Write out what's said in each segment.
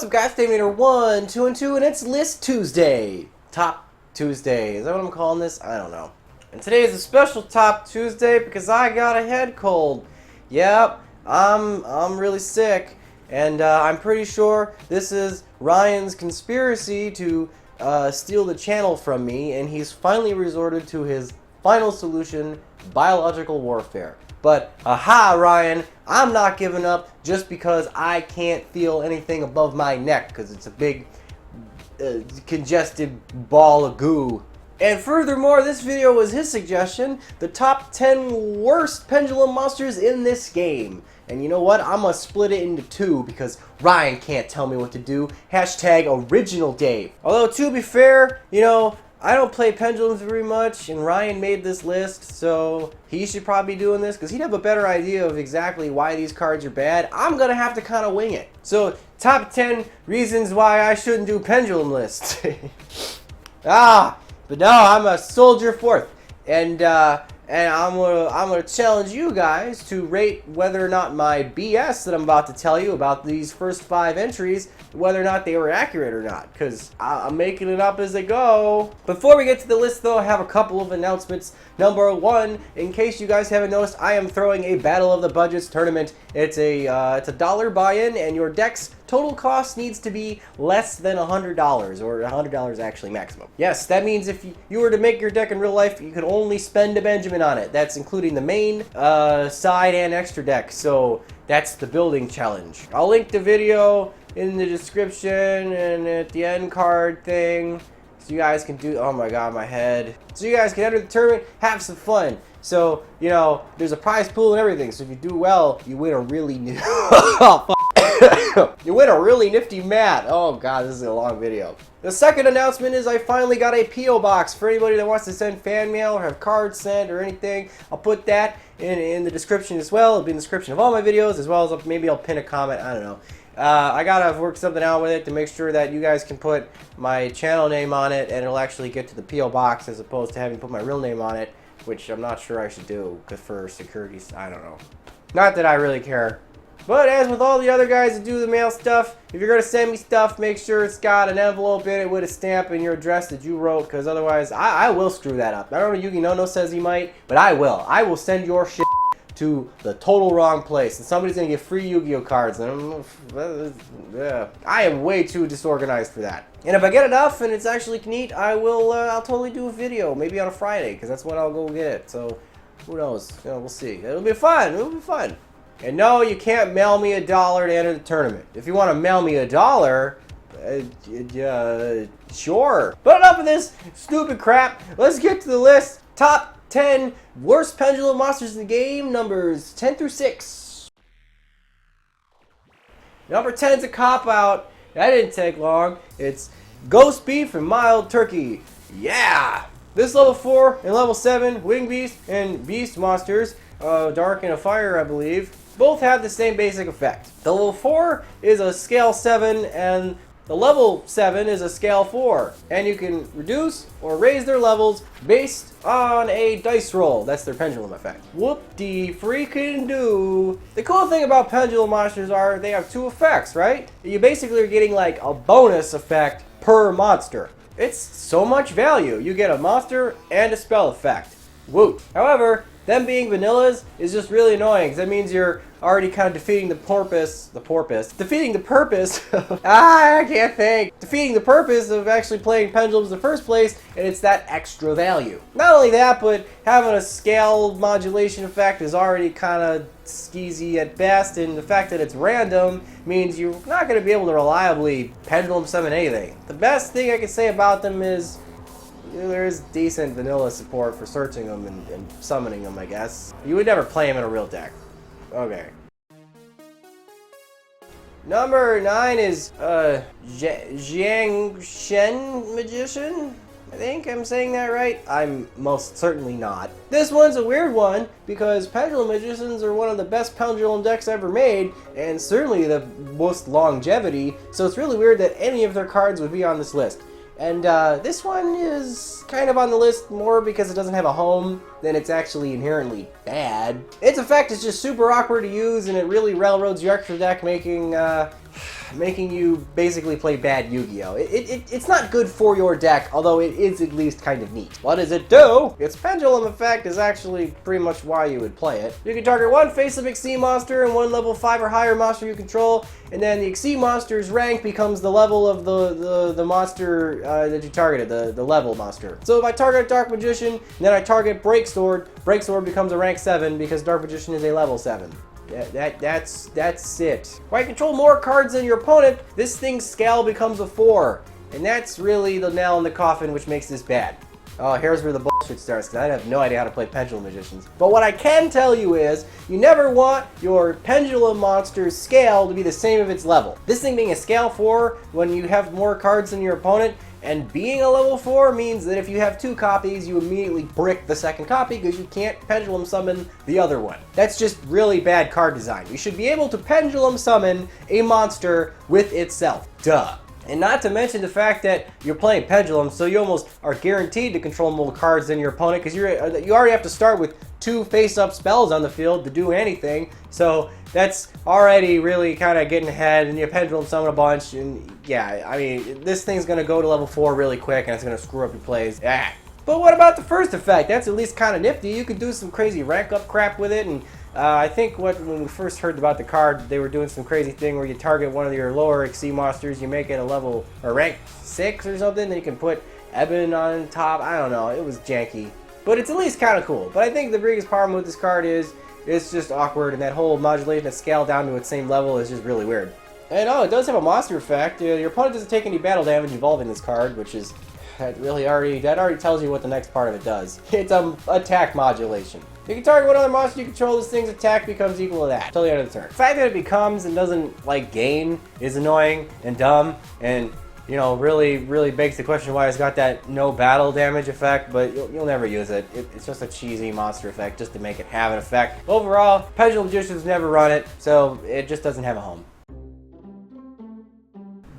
What's up, guys? Day meter 1, 2, and 2, and it's List Tuesday. Top Tuesday. Is that what I'm calling this? I don't know. And today is a special Top Tuesday because I got a head cold. Yep, I'm really sick, and I'm pretty sure this is Ryan's conspiracy to steal the channel from me, and he's finally resorted to his final solution, biological warfare. But, aha, Ryan, I'm not giving up just because I can't feel anything above my neck, because it's a big, congested ball of goo. And furthermore, this video was his suggestion, the top 10 worst pendulum monsters in this game. And you know what? I'm going to split it into two, because Ryan can't tell me what to do. Hashtag original Dave. Although, to be fair, you know, I don't play pendulums very much, and Ryan made this list, so he should probably be doing this, because he'd have a better idea of exactly why these cards are bad. I'm going to have to kind of wing it. So, top 10 reasons why I shouldn't do pendulum lists. But no, I'm a soldier forth, and I'm gonna challenge you guys to rate whether or not my BS that I'm about to tell you about these first 5 entries, whether or not they were accurate or not, because I'm making it up as I go. Before we get to the list, though, I have a couple of announcements. Number 1, in case you guys haven't noticed, I am throwing a Battle of the Budgets tournament. It's a $1 buy-in, and your deck's total cost needs to be less than $100, or $100 actually maximum. Yes, that means if you were to make your deck in real life, you could only spend a Benjamin on it. That's including the main, side, and extra deck. So that's the building challenge. I'll link the video in the description and at the end card thing, so you guys can do. Oh my god, my head. So you guys can enter the tournament, have some fun. So, you know, there's a prize pool and everything. So if you do well, you win a really you win a really nifty mat. Oh god, this is a long video. The second announcement is I finally got a P.O. box for anybody that wants to send fan mail or have cards sent or anything. I'll put that in the description as well. It'll be in the description of all my videos, as well as maybe I'll pin a comment. I don't know. I gotta work something out with it to make sure that you guys can put my channel name on it and it'll actually get to the P.O. box as opposed to having to put my real name on it, which I'm not sure I should do because for security, I don't know. Not that I really care. But as with all the other guys that do the mail stuff, if you're going to send me stuff, make sure it's got an envelope in it with a stamp and your address that you wrote, because otherwise I will screw that up. I don't know, Yugi Nono says he might, but I will. I will send your shit to the total wrong place, and somebody's going to get free Yu-Gi-Oh cards. And I am way too disorganized for that. And if I get enough and it's actually neat, I'll totally do a video, maybe on a Friday, because that's when I'll go get it. So who knows? You know, we'll see. It'll be fun. It'll be fun. And no, you can't mail me $1 to enter the tournament. If you want to mail me $1, sure. But enough of this stupid crap. Let's get to the list. Top 10 worst pendulum monsters in the game, numbers 10 through 6. Number 10 is a cop-out. That didn't take long. It's Ghost Beef and Mild Turkey. Yeah! This level 4 and level 7, Wing Beast and Beast monsters, Dark and a Fire, I believe, both have the same basic effect. The level 4 is a scale 7 and the level 7 is a scale 4. And you can reduce or raise their levels based on a dice roll. That's their pendulum effect. Whoop-de freaking-do. The cool thing about pendulum monsters are they have 2 effects, right? You basically are getting like a bonus effect per monster. It's so much value. You get a monster and a spell effect. Woo. However, them being vanillas is just really annoying, because that means you're already kind of defeating the purpose, defeating the purpose of actually playing pendulums in the first place, and it's that extra value. Not only that, but having a scale modulation effect is already kind of skeezy at best, and the fact that it's random means you're not going to be able to reliably pendulum summon anything. The best thing I can say about them is there is decent vanilla support for searching them and summoning them, I guess. You would never play them in a real deck. Okay. Number 9 is Jingsheng Magician. I think I'm saying that right. I'm most certainly not. This one's a weird one because Pendulum Magicians are one of the best pendulum decks ever made, and certainly the most longevity, so it's really weird that any of their cards would be on this list. And this one is kind of on the list more because it doesn't have a home than it's actually inherently bad. Its effect is just super awkward to use, and it really railroads your extra deck, making making you basically play bad Yu-Gi-Oh! It's not good for your deck, although it is at least kind of neat. What does it do? Its Pendulum effect is actually pretty much why you would play it. You can target one face-up Xyz monster and one level 5 or higher monster you control, and then the Xyz monster's rank becomes the level of the monster that you targeted, the level monster. So if I target Dark Magician, and then I target Break Sword becomes a rank 7 because Dark Magician is a level 7. That's it. When you control more cards than your opponent, this thing's scale becomes a 4. And that's really the nail in the coffin which makes this bad. Oh, here's where the bullshit starts, because I have no idea how to play Pendulum Magicians. But what I can tell you is, you never want your Pendulum monster's scale to be the same of its level. This thing being a scale 4, when you have more cards than your opponent, and being a level 4 means that if you have 2 copies, you immediately brick the second copy because you can't Pendulum summon the other one. That's just really bad card design. You should be able to Pendulum summon a monster with itself. Duh. And not to mention the fact that you're playing Pendulum, so you almost are guaranteed to control more cards than your opponent because you already have to start with 2 face-up spells on the field to do anything. So that's already really kind of getting ahead, and you Pendulum summon a bunch, and yeah, I mean, this thing's going to go to level 4 really quick, and it's going to screw up your plays. Ah. But what about the first effect? That's at least kind of nifty. You could do some crazy rank up crap with it, and I think when we first heard about the card, they were doing some crazy thing where you target one of your lower Xyz monsters, you make it a level, or rank 6 or something, then you can put Eben on top. I don't know, it was janky. But it's at least kind of cool. But I think the biggest problem with this card is it's just awkward, and that whole modulation and scale down to its same level is just really weird. And oh, it does have a monster effect. Your opponent doesn't take any battle damage involving this card, which is that already tells you what the next part of it does. It's attack modulation. You can target one other monster you control, this thing's attack becomes equal to that till the end of the turn. The fact that it becomes and doesn't like gain is annoying and dumb, and you know, really begs the question why it's got that no battle damage effect, but you'll never use it. It's just a cheesy monster effect just to make it have an effect. Overall, Pendulum Magicians never run it, so it just doesn't have a home.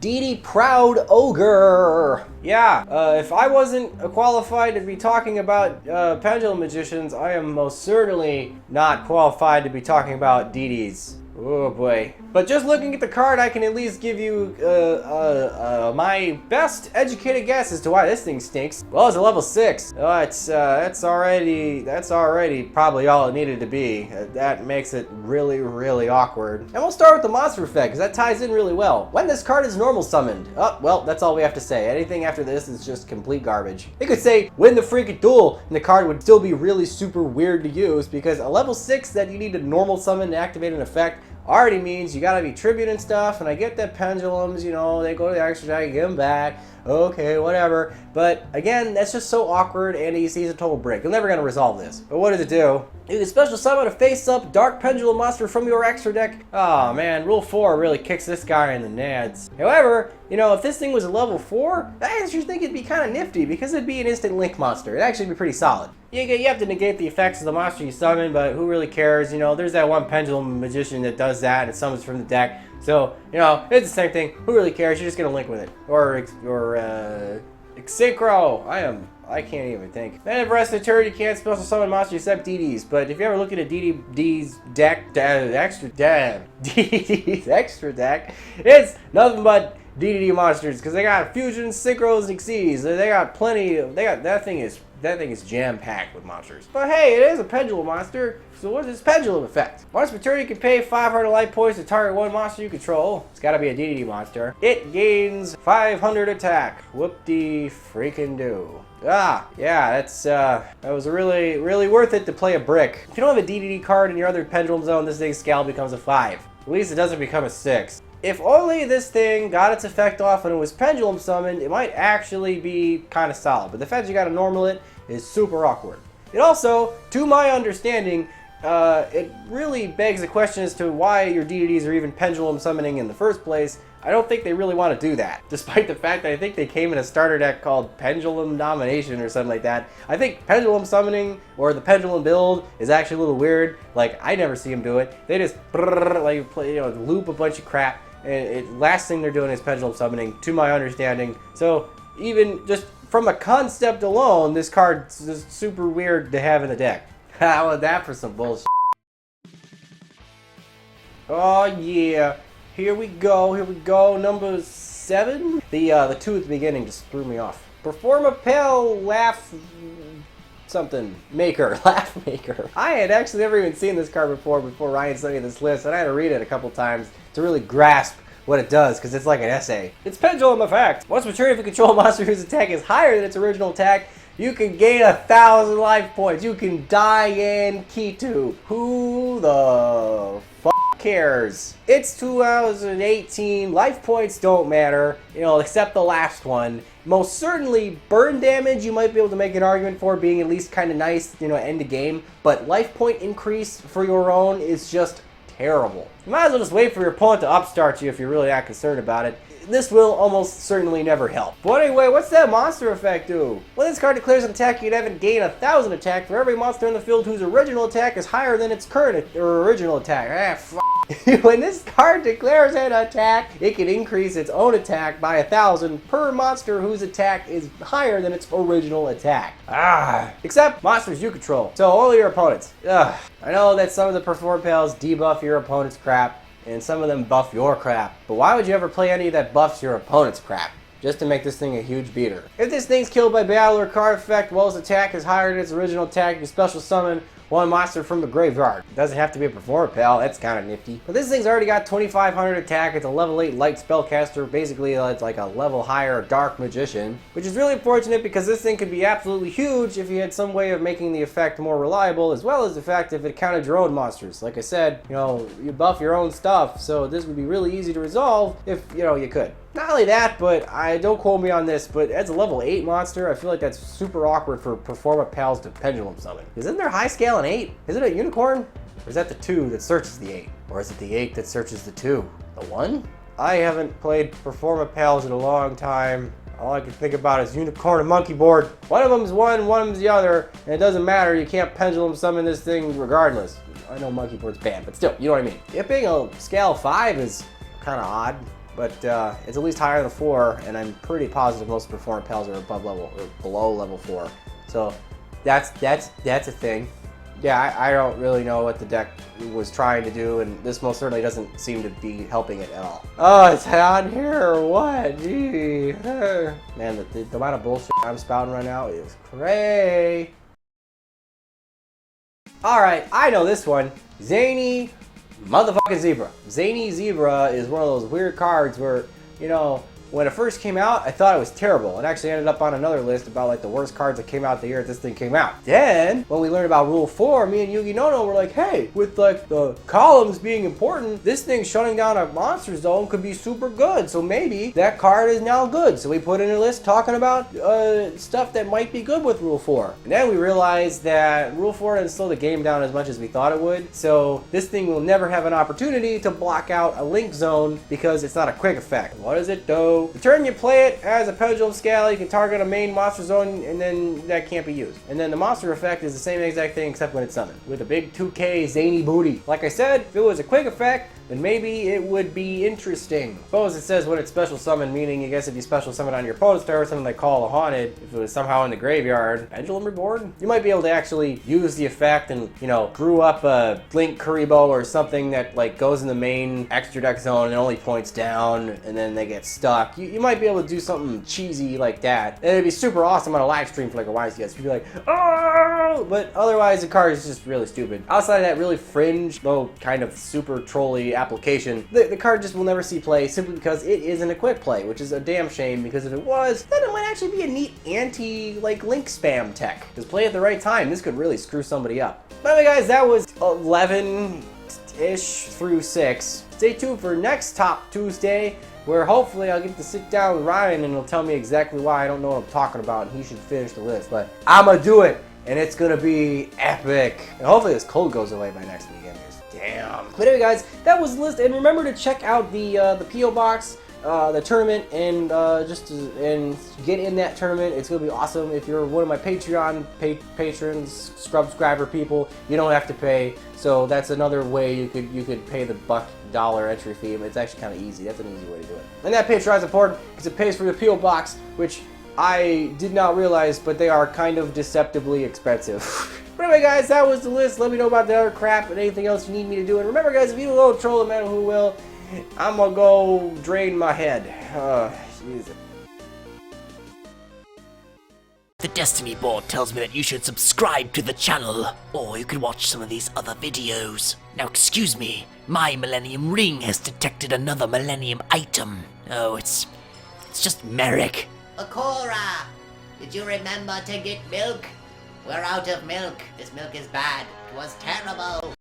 DD Proud Ogre. Yeah, if I wasn't qualified to be talking about Pendulum Magicians, I am most certainly not qualified to be talking about DDs. Oh boy. But just looking at the card, I can at least give you my best educated guess as to why this thing stinks. Well, it's a level 6. That's already probably all it needed to be. That makes it really awkward. And we'll start with the monster effect, because that ties in really well. When this card is normal summoned. Oh, well, that's all we have to say. Anything after this is just complete garbage. They could say, win the freaking duel, and the card would still be really super weird to use, because a level 6 that you need to normal summon to activate an effect already means you gotta be tribute and stuff, and I get that pendulums, you know, they go to the extra deck, you give them back, okay, whatever. But again, that's just so awkward, and he's a total brick. You're never gonna resolve this. But what does it do? You can special summon a face-up dark pendulum monster from your extra deck. Oh man, rule 4 really kicks this guy in the nads. However, you know, if this thing was a level 4, I actually think it'd be kind of nifty, because it'd be an instant link monster. It'd actually be pretty solid. You have to negate the effects of the monster you summon, but who really cares? You know, there's that one Pendulum Magician that does that and it summons from the deck. So, you know, it's the same thing. Who really cares? You're just gonna link with it. Or Synchro. I can't even think. Then the rest of the turn, you can't special summon monsters except DDs. But if you ever look at a DD's deck, DD's extra deck, it's nothing but DDD monsters, because they got fusions, synchros, and Xyz. They got plenty of, that thing is jam-packed with monsters. But hey, it is a pendulum monster, so what is its pendulum effect? Once per turn, you can pay 500 life points to target one monster you control. It's gotta be a DDD monster. It gains 500 attack. Whoop-de-freaking-do. Ah, yeah, that was really worth it to play a brick. If you don't have a DDD card in your other pendulum zone, this thing's scale becomes a 5. At least it doesn't become a 6. If only this thing got its effect off when it was pendulum summoned, it might actually be kind of solid. But the fact you gotta normal it is super awkward. It also, to my understanding, it really begs the question as to why your DDDs are even pendulum summoning in the first place. I don't think they really want to do that, despite the fact that I think they came in a starter deck called Pendulum Domination or something like that. I think pendulum summoning or the pendulum build is actually a little weird. Like, I never see them do it. They just like play, you know, loop a bunch of crap, and last thing they're doing is pendulum summoning, to my understanding. So even just from a concept alone, this card's just super weird to have in the deck. How about that for some bullshit? Oh yeah. Here we go, number 7. The 2 at the beginning just threw me off. Performapal laugh something maker, laugh maker. I had actually never even seen this card before Ryan sent me this list, and I had to read it a couple times to really grasp what it does, because it's like an essay. It's Pendulum effect. Once per turn, if you control a monster whose attack is higher than its original attack, you can gain 1,000 life points. You can die and Kitu. Who the fuck cares? It's 2018. Life points don't matter, you know, except the last one. Most certainly, burn damage you might be able to make an argument for being at least kind of nice, you know, end the game. But life point increase for your own is just terrible. You might as well just wait for your opponent to upstart you if you're really that concerned about it. This will almost certainly never help. But anyway, what's that monster effect do? When this card declares an attack, you can have it gain 1,000 attack for every monster in the field whose original attack is higher than its current or original attack. When this card declares an attack, it can increase its own attack by 1,000 per monster whose attack is higher than its original attack. Except monsters you control, so only your opponents. I know that some of the Performapals debuff your opponent's crap, and some of them buff your crap, but why would you ever play any that buffs your opponent's crap? Just to make this thing a huge beater. If this thing's killed by battle or card effect while its attack is higher than its original attack, you special summon one monster from the graveyard. It doesn't have to be a Performapal, that's kind of nifty. But this thing's already got 2,500 attack, it's a level 8 light spellcaster, basically it's like a level higher dark magician, which is really unfortunate because this thing could be absolutely huge if you had some way of making the effect more reliable, as well as the fact if it counted your own monsters. Like I said, you know, you buff your own stuff, so this would be really easy to resolve if, you know, you could. Not only that, but I don't quote me on this, but as a level 8 monster, I feel like that's super awkward for Performapals to Pendulum summon. Isn't there high scale in 8? Is it a unicorn? Or is that the 2 that searches the 8? Or is it the 8 that searches the 2? The 1? I haven't played Performapals in a long time. All I can think about is unicorn and monkey board. One of them's one of them's the other, and it doesn't matter, you can't Pendulum summon this thing regardless. I know monkey board's banned, but still, you know what I mean. It being a scale 5 is kind of odd. But it's at least higher than 4, and I'm pretty positive most Performapals are above level or below level 4. So that's a thing. Yeah, I don't really know what the deck was trying to do, and this most certainly doesn't seem to be helping it at all. Oh, it's on here or what? Gee. Man, the amount of bullshit I'm spouting right now is cray. Alright, I know this one. Zany motherfucking Zebra. Zany Zebra is one of those weird cards where, you know, when it first came out, I thought it was terrible. It actually ended up on another list about like the worst cards that came out the year this thing came out. Then, when we learned about Rule 4, me and Yugi Nono were like, hey, with like the columns being important, this thing shutting down a monster zone could be super good. So maybe that card is now good. So we put in a list talking about stuff that might be good with Rule 4. And then we realized that Rule 4 didn't slow the game down as much as we thought it would. So this thing will never have an opportunity to block out a link zone because it's not a quick effect. What does it do? The turn you play it as a Pendulum scale, you can target a main monster zone and then that can't be used. And then the monster effect is the same exact thing except when it's summoned, with a big 2K zany booty. Like I said, if it was a quick effect, then maybe it would be interesting. Suppose it says when it's special summoned, meaning I guess it'd be special summoned on your opponent's turn, something like Call of Haunted. If it was somehow in the graveyard, Pendulum Reborn, you might be able to actually use the effect and, you know, brew up a Blink Kuribo or something that like goes in the main extra deck zone and only points down, and then they get stuck. You might be able to do something cheesy like that. And it'd be super awesome on a live stream for like a YCS. You'd be like, oh! But otherwise the card is just really stupid. Outside of that really fringe, though kind of super trolly application, the card just will never see play simply because it isn't a quick play, which is a damn shame because if it was, then it might actually be a neat anti like link spam tech. Because play at the right time, this could really screw somebody up. But anyway guys, that was 11-ish through 6. Stay tuned for next Top Tuesday, where hopefully I'll get to sit down with Ryan and he'll tell me exactly why I don't know what I'm talking about and he should finish the list. But I'm gonna do it and it's gonna be epic. And hopefully this cold goes away by next weekend. Damn. But anyway guys, that was the list, and remember to check out the P.O. Box, the tournament, and get in that tournament. It's gonna be awesome. If you're one of my Patreon patrons, subscriber people, you don't have to pay. So that's another way you could pay the $1 entry fee. But it's actually kind of easy. That's an easy way to do it. And that Patreon is important because it pays for the P.O. Box, which I did not realize, but they are kind of deceptively expensive. But anyway guys, that was the list. Let me know about the other crap and anything else you need me to do. And remember guys, if you don't troll the man who will, I'm gonna go drain my head. Jesus. The Destiny board tells me that you should subscribe to the channel, or you could watch some of these other videos. Now excuse me, my Millennium Ring has detected another Millennium item. Oh, it's just Merrick. Akora, did you remember to get milk? We're out of milk. This milk is bad. It was terrible.